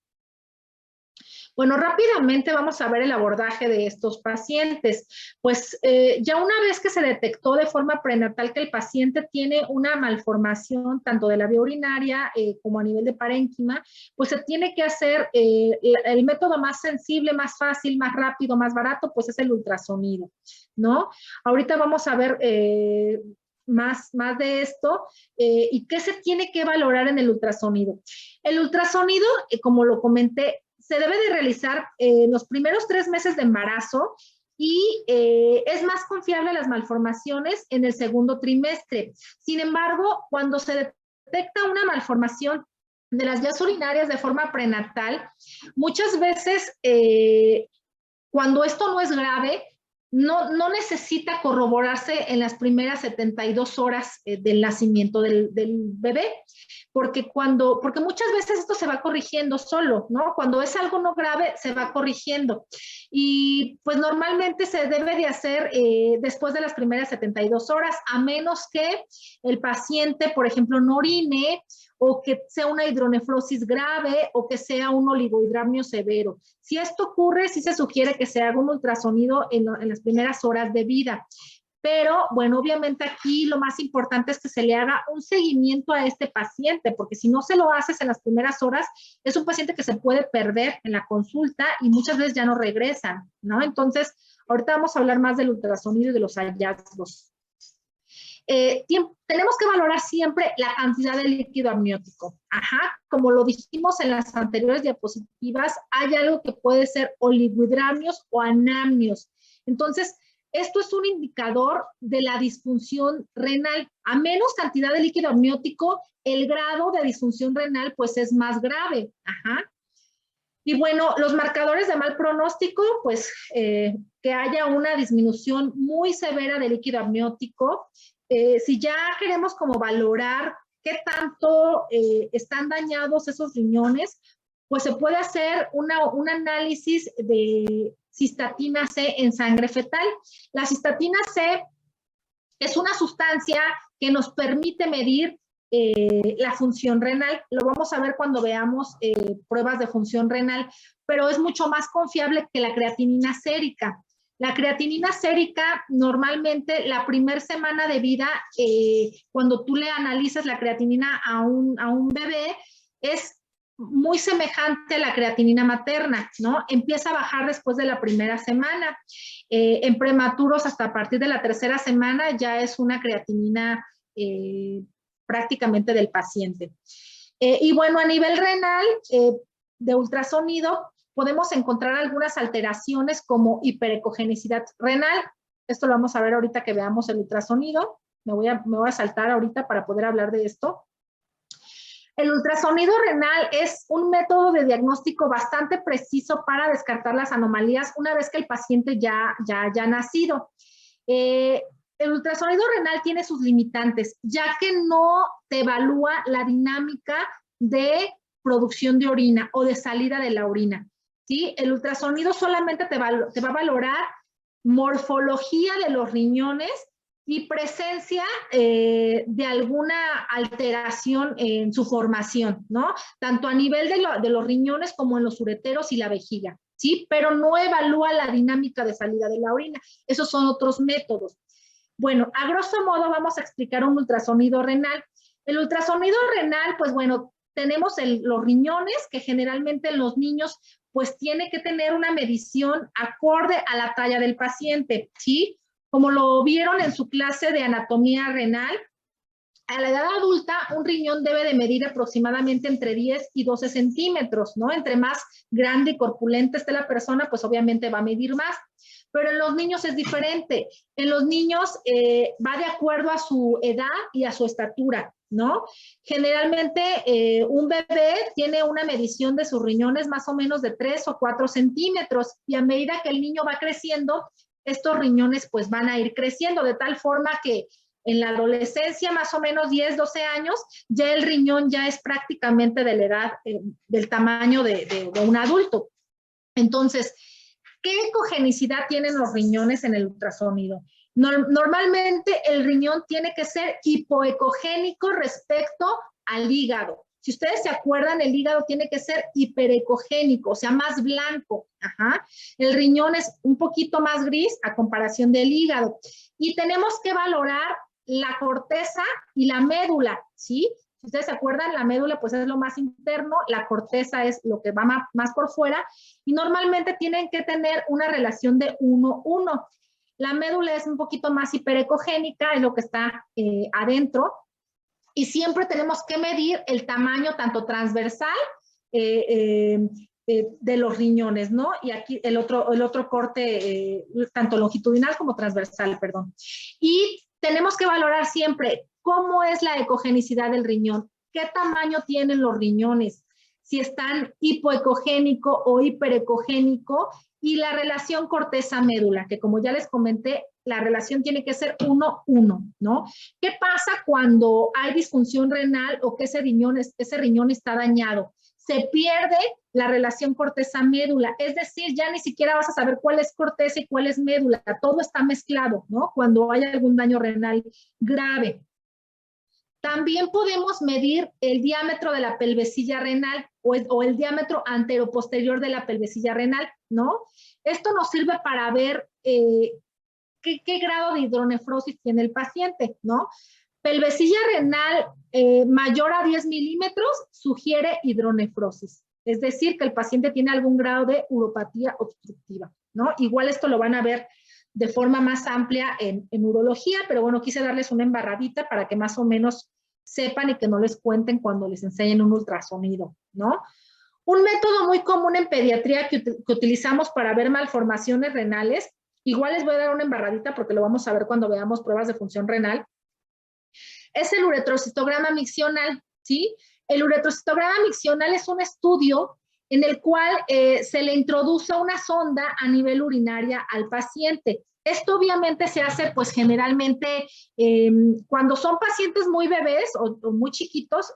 Bueno, rápidamente vamos a ver el abordaje de estos pacientes. Pues ya una vez que se detectó de forma prenatal que el paciente tiene una malformación tanto de la vía urinaria como a nivel de parénquima, pues se tiene que hacer el método más sensible, más fácil, más rápido, más barato, pues es el ultrasonido, ¿no? Ahorita vamos a ver más de esto y qué se tiene que valorar en el ultrasonido. El ultrasonido, como lo comenté, se debe de realizar los primeros 3 meses de embarazo y es más confiable las malformaciones en el segundo trimestre. Sin embargo, cuando se detecta una malformación de las vías urinarias de forma prenatal, muchas veces cuando esto no es grave, no necesita corroborarse en las primeras 72 horas del nacimiento del bebé, porque muchas veces esto se va corrigiendo solo, ¿no? Cuando es algo no grave, se va corrigiendo. Y pues normalmente se debe de hacer después de las primeras 72 horas, a menos que el paciente, por ejemplo, no orine, o que sea una hidronefrosis grave, o que sea un oligohidramnio severo. Si esto ocurre, sí se sugiere que se haga un ultrasonido en las primeras horas de vida. Pero, bueno, obviamente aquí lo más importante es que se le haga un seguimiento a este paciente, porque si no se lo haces en las primeras horas, es un paciente que se puede perder en la consulta y muchas veces ya no regresan, ¿no? Entonces, ahorita vamos a hablar más del ultrasonido y de los hallazgos. Tenemos que valorar siempre la cantidad de líquido amniótico. Ajá, como lo dijimos en las anteriores diapositivas, hay algo que puede ser oligohidramios o anamnios. Entonces, esto es un indicador de la disfunción renal. A menos cantidad de líquido amniótico, el grado de disfunción renal pues es más grave. Ajá. Y bueno, los marcadores de mal pronóstico, pues que haya una disminución muy severa de líquido amniótico. Si ya queremos como valorar qué tanto están dañados esos riñones, pues se puede hacer un análisis de cistatina C en sangre fetal. La cistatina C es una sustancia que nos permite medir la función renal. Lo vamos a ver cuando veamos pruebas de función renal, pero es mucho más confiable que la creatinina sérica. La creatinina sérica, normalmente la primera semana de vida, cuando tú le analizas la creatinina a un bebé, es muy semejante a la creatinina materna, ¿no? Empieza a bajar después de la primera semana. En prematuros, hasta a partir de la tercera semana, ya es una creatinina prácticamente del paciente. Y bueno, a nivel renal, de ultrasonido, podemos encontrar algunas alteraciones como hiperecogenicidad renal. Esto lo vamos a ver ahorita que veamos el ultrasonido. Me voy a saltar ahorita para poder hablar de esto. El ultrasonido renal es un método de diagnóstico bastante preciso para descartar las anomalías una vez que el paciente ya ha nacido. El ultrasonido renal tiene sus limitantes, ya que no te evalúa la dinámica de producción de orina o de salida de la orina, ¿sí? El ultrasonido solamente te va a valorar morfología de los riñones y presencia de alguna alteración en su formación, ¿no? Tanto a nivel de los riñones como en los ureteros y la vejiga, ¿sí? Pero no evalúa la dinámica de salida de la orina. Esos son otros métodos. Bueno, a grosso modo vamos a explicar un ultrasonido renal. El ultrasonido renal, pues bueno, tenemos los riñones, que generalmente en los niños pues tiene que tener una medición acorde a la talla del paciente, ¿sí? Como lo vieron en su clase de anatomía renal, a la edad adulta, un riñón debe de medir aproximadamente entre 10 y 12 centímetros, ¿no? Entre más grande y corpulenta esté la persona, pues obviamente va a medir más. Pero en los niños es diferente. En los niños va de acuerdo a su edad y a su estatura, ¿no? Generalmente un bebé tiene una medición de sus riñones más o menos de 3 o 4 centímetros y a medida que el niño va creciendo, estos riñones pues van a ir creciendo de tal forma que en la adolescencia, más o menos 10, 12 años, ya el riñón ya es prácticamente de la edad, del tamaño de un adulto. Entonces, ¿qué ecogenicidad tienen los riñones en el ultrasonido? Normalmente el riñón tiene que ser hipoecogénico respecto al hígado. Si ustedes se acuerdan, el hígado tiene que ser hiperecogénico, o sea, más blanco. Ajá. El riñón es un poquito más gris a comparación del hígado. Y tenemos que valorar la corteza y la médula, ¿sí? Si ustedes se acuerdan, la médula pues es lo más interno, la corteza es lo que va más por fuera y normalmente tienen que tener una relación de 1:1. La médula es un poquito más hiperecogénica, es lo que está adentro y siempre tenemos que medir el tamaño tanto transversal de los riñones, ¿no? Y aquí el otro corte, tanto longitudinal como transversal, perdón. Y tenemos que valorar siempre cómo es la ecogenicidad del riñón, qué tamaño tienen los riñones, si están hipoecogénico o hiperecogénico, y la relación corteza-médula, que como ya les comenté, la relación tiene que ser 1:1, ¿no? ¿Qué pasa cuando hay disfunción renal o que ese riñón está dañado? Se pierde la relación corteza-médula, es decir, ya ni siquiera vas a saber cuál es corteza y cuál es médula, todo está mezclado, ¿no? Cuando hay algún daño renal grave. También podemos medir el diámetro de la pelvecilla renal o el diámetro anteroposterior de la pelvecilla renal, ¿no? Esto nos sirve para ver qué grado de hidronefrosis tiene el paciente, ¿no? Pelvecilla renal mayor a 10 milímetros sugiere hidronefrosis, es decir, que el paciente tiene algún grado de uropatía obstructiva, ¿no? Igual esto lo van a ver de forma más amplia en urología, pero bueno, quise darles una embarradita para que más o menos sepan y que no les cuenten cuando les enseñen un ultrasonido, ¿no? Un método muy común en pediatría que utilizamos para ver malformaciones renales, igual les voy a dar una embarradita porque lo vamos a ver cuando veamos pruebas de función renal, es el uretrocitograma miccional, ¿sí? El uretrocitograma miccional es un estudio en el cual se le introduce una sonda a nivel urinaria al paciente. Esto obviamente se hace pues generalmente cuando son pacientes muy bebés o muy chiquitos,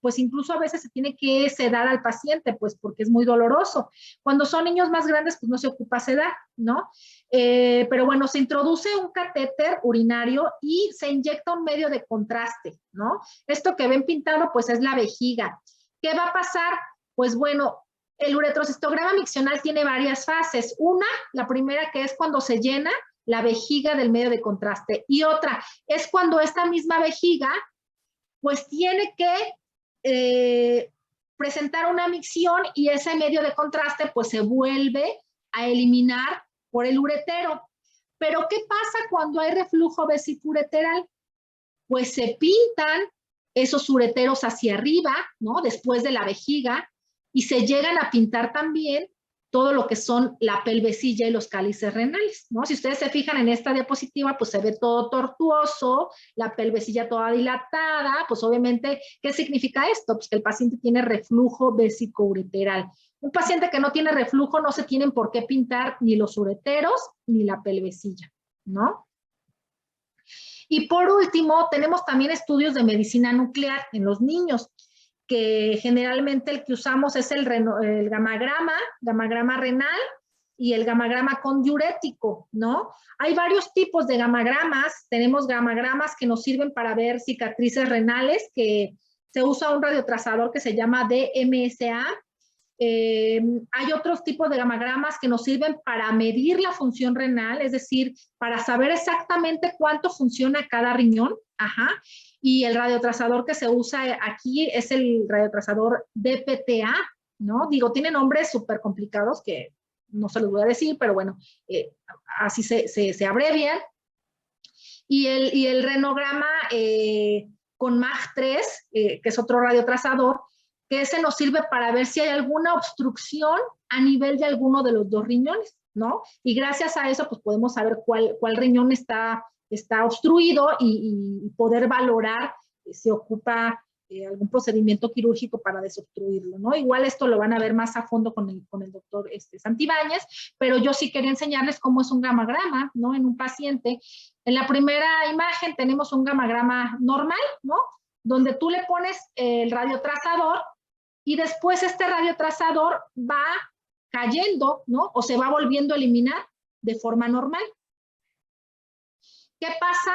pues incluso a veces se tiene que sedar al paciente, pues porque es muy doloroso. Cuando son niños más grandes, pues no se ocupa sedar, ¿no? Pero bueno, se introduce un catéter urinario y se inyecta un medio de contraste, ¿no? Esto que ven pintado, pues es la vejiga. ¿Qué va a pasar? Pues bueno, el uretrocistograma miccional tiene varias fases. Una, la primera que es cuando se llena la vejiga del medio de contraste. Y otra es cuando esta misma vejiga, pues tiene que presentar una micción y ese medio de contraste pues se vuelve a eliminar por el uretero. Pero ¿qué pasa cuando hay reflujo vesicureteral? Pues se pintan esos ureteros hacia arriba, ¿no? Después de la vejiga, y se llegan a pintar también todo lo que son la pelvecilla y los cálices renales, ¿no? Si ustedes se fijan en esta diapositiva, pues se ve todo tortuoso, la pelvecilla toda dilatada, pues obviamente, ¿qué significa esto? Pues que el paciente tiene reflujo vesicoureteral. Un paciente que no tiene reflujo no se tienen por qué pintar ni los ureteros ni la pelvecilla, ¿no? Y por último, tenemos también estudios de medicina nuclear en los niños, que generalmente el que usamos es el gamagrama renal y el gamagrama condiurético, ¿no? Hay varios tipos de gamagramas. Tenemos gamagramas que nos sirven para ver cicatrices renales, que se usa un radiotrazador que se llama DMSA. Hay otros tipos de gamagramas que nos sirven para medir la función renal, es decir, para saber exactamente cuánto funciona cada riñón. Ajá. Y el radiotrazador que se usa aquí es el radiotrazador DPTA, ¿no? Digo, tiene nombres súper complicados que no se los voy a decir, pero bueno, así se abrevian. Y el renograma con MAG-3, que es otro radiotrazador, que ese nos sirve para ver si hay alguna obstrucción a nivel de alguno de los dos riñones, ¿no? Y gracias a eso, pues podemos saber cuál riñón está obstruido y poder valorar si ocupa algún procedimiento quirúrgico para desobstruirlo, ¿no? Igual esto lo van a ver más a fondo con el doctor Santibáñez, pero yo sí quería enseñarles cómo es un gamagrama, ¿no? En un paciente. En la primera imagen tenemos un gamagrama normal, ¿no? Donde tú le pones el radiotrazador y después este radiotrazador va cayendo, ¿no? O se va volviendo a eliminar de forma normal. ¿Qué pasa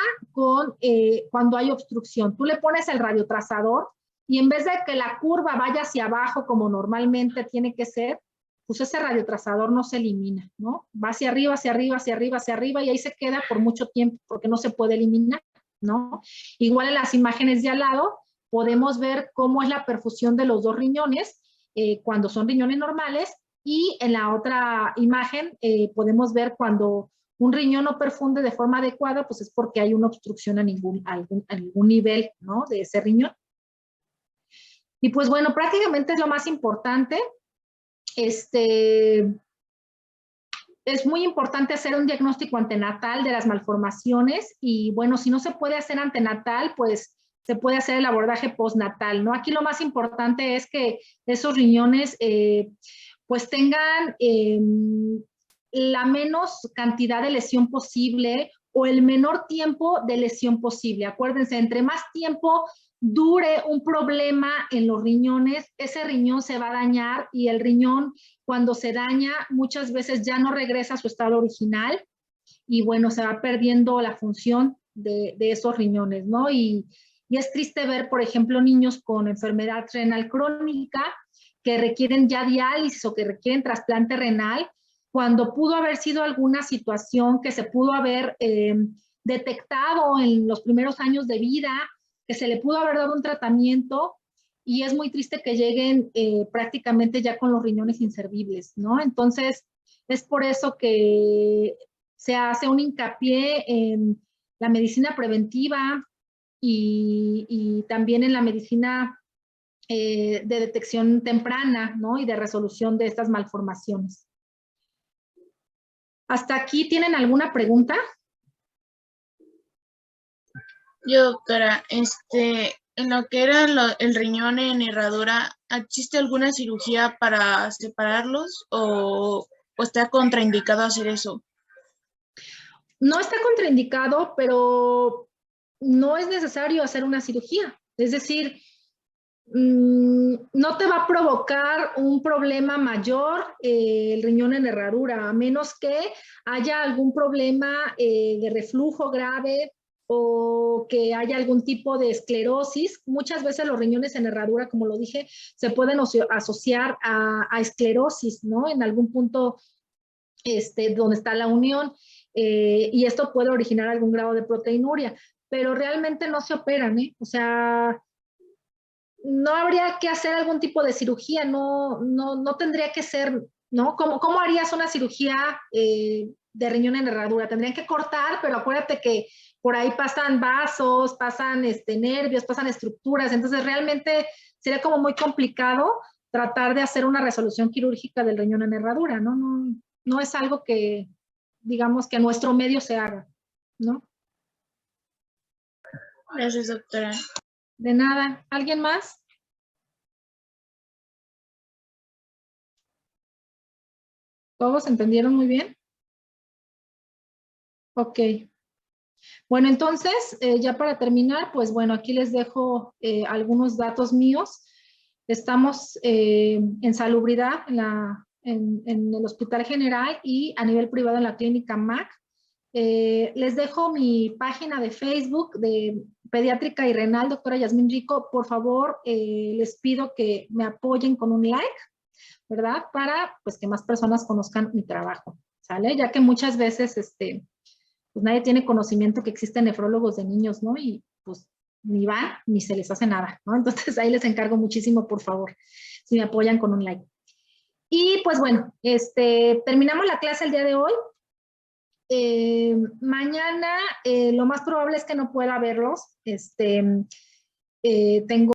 cuando hay obstrucción? Tú le pones el radiotrazador y en vez de que la curva vaya hacia abajo como normalmente tiene que ser, pues ese radiotrazador no se elimina, ¿no? Va hacia arriba, hacia arriba, hacia arriba, hacia arriba y ahí se queda por mucho tiempo porque no se puede eliminar, ¿no? Igual en las imágenes de al lado podemos ver cómo es la perfusión de los dos riñones cuando son riñones normales y en la otra imagen podemos ver cuando un riñón no perfunde de forma adecuada, pues es porque hay una obstrucción a algún nivel, ¿no? De ese riñón. Y pues bueno, prácticamente es lo más importante. Es muy importante hacer un diagnóstico antenatal de las malformaciones y bueno, si no se puede hacer antenatal, pues se puede hacer el abordaje postnatal, ¿no? Aquí lo más importante es que esos riñones pues tengan la menos cantidad de lesión posible o el menor tiempo de lesión posible. Acuérdense, entre más tiempo dure un problema en los riñones, ese riñón se va a dañar y el riñón cuando se daña muchas veces ya no regresa a su estado original y bueno, se va perdiendo la función de esos riñones, ¿no? Y es triste ver, por ejemplo, niños con enfermedad renal crónica que requieren ya diálisis o que requieren trasplante renal cuando pudo haber sido alguna situación que se pudo haber detectado en los primeros años de vida, que se le pudo haber dado un tratamiento y es muy triste que lleguen prácticamente ya con los riñones inservibles, ¿no? Entonces, es por eso que se hace un hincapié en la medicina preventiva y también en la medicina de detección temprana, ¿no? Y de resolución de estas malformaciones. ¿Hasta aquí tienen alguna pregunta? Yo, doctora, en lo que era el riñón en herradura, ¿existe alguna cirugía para separarlos o está contraindicado hacer eso? No está contraindicado, pero no es necesario hacer una cirugía. Es decir, no te va a provocar un problema mayor el riñón en herradura, a menos que haya algún problema de reflujo grave o que haya algún tipo de esclerosis. Muchas veces los riñones en herradura, como lo dije, se pueden asociar a esclerosis, ¿no? En algún punto donde está la unión y esto puede originar algún grado de proteinuria, pero realmente no se operan, ¿eh? O sea, no habría que hacer algún tipo de cirugía, no tendría que ser, ¿no? ¿Cómo harías una cirugía de riñón en herradura? Tendrían que cortar, pero acuérdate que por ahí pasan vasos, pasan nervios, pasan estructuras, entonces realmente sería como muy complicado tratar de hacer una resolución quirúrgica del riñón en herradura, ¿no? No es algo que, digamos, que a nuestro medio se haga, ¿no? Gracias, doctora. De nada. ¿Alguien más? ¿Todos entendieron muy bien? Ok. Bueno, entonces, ya para terminar, pues bueno, aquí les dejo algunos datos míos. Estamos en salubridad en el Hospital General y a nivel privado en la Clínica MAC. Les dejo mi página de Facebook de Pediátrica y Renal, doctora Yasmín Rico. Por favor, les pido que me apoyen con un like, ¿verdad? Para pues que más personas conozcan mi trabajo, ¿sale? Ya que muchas veces, pues nadie tiene conocimiento que existen nefrólogos de niños, ¿no? Y pues ni van ni se les hace nada, ¿no? Entonces ahí les encargo muchísimo, por favor, si me apoyan con un like. Y pues bueno, terminamos la clase el día de hoy. Mañana lo más probable es que no pueda verlos. tengo